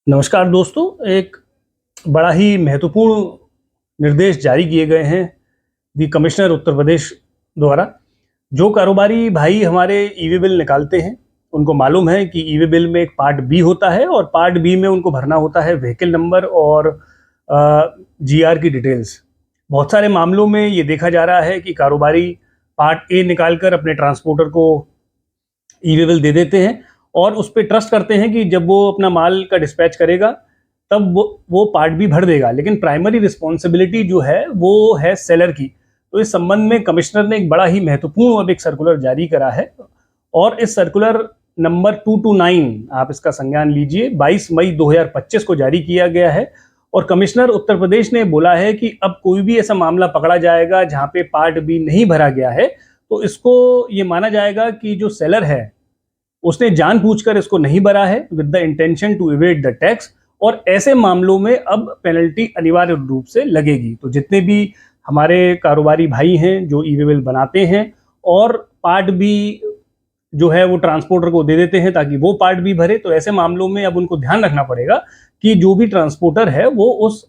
नमस्कार दोस्तों, एक बड़ा ही महत्वपूर्ण निर्देश जारी किए गए हैं दी कमिश्नर उत्तर प्रदेश द्वारा। जो कारोबारी भाई हमारे ईवी बिल निकालते हैं, उनको मालूम है कि ईवी बिल में एक पार्ट बी होता है और पार्ट बी में उनको भरना होता है व्हीकल नंबर और जीआर की डिटेल्स। बहुत सारे मामलों में ये देखा जा रहा है कि कारोबारी पार्ट ए निकालकर अपने ट्रांसपोर्टर को ईवी बिल दे देते हैं और उस पर ट्रस्ट करते हैं कि जब वो अपना माल का डिस्पैच करेगा तब वो पार्ट भी भर देगा, लेकिन प्राइमरी रिस्पॉन्सिबिलिटी जो है वो है सेलर की। तो इस संबंध में कमिश्नर ने एक बड़ा ही महत्वपूर्ण अब एक सर्कुलर जारी करा है और इस सर्कुलर नंबर 229 आप इसका संज्ञान लीजिए, 22 मई 2025 को जारी किया गया है। और कमिश्नर उत्तर प्रदेश ने बोला है कि अब कोई भी ऐसा मामला पकड़ा जाएगा जहां पे पार्ट बी नहीं भरा गया है तो इसको ये माना जाएगा कि जो सेलर है उसने जानबूझकर इसको नहीं भरा है with the intention to evade the tax, और ऐसे मामलों में अब पेनल्टी अनिवार्य रूप से लगेगी। तो जितने भी हमारे कारोबारी भाई हैं जो ई वे बिल बनाते हैं और पार्ट भी जो है वो ट्रांसपोर्टर को दे देते हैं ताकि वो पार्ट भी भरे, तो ऐसे मामलों में अब उनको ध्यान रखना पड़ेगा कि जो भी ट्रांसपोर्टर है वो उस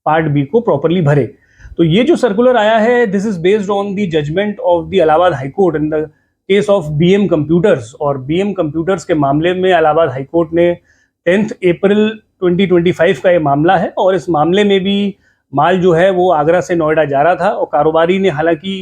पार्ट बी को प्रॉपरली भरे। तो ये जो सर्कुलर आया है, this is based on the judgement of the Allahabad high court in the case of BM computers. और बीएम कंप्यूटर्स के मामले में इलाहाबाद हाई कोर्ट ने 10 अप्रैल 2025 का ये मामला है और इस मामले में भी माल जो है वो आगरा से नोएडा जा रहा था और कारोबारी ने हालांकि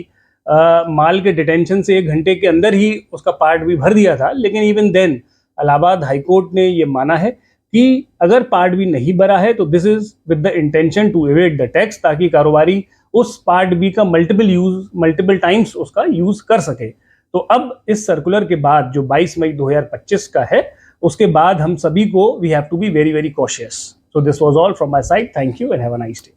माल के डिटेंशन से 1 घंटे के अंदर ही उसका पार्ट भी भर दिया था, लेकिन even then Allahabad high court ने ये माना है कि अगर पार्ट भी नहीं भरा है तो this is with the intention to evade the tax, ताकि कारोबारी उस पार्ट बी का मल्टीपल टाइम्स उसका यूज कर सके। तो अब इस सर्कुलर के बाद जो 22 मई 2025 का है, उसके बाद हम सभी को we have to be very very cautious. So this was all from my side. Thank you and have a nice day.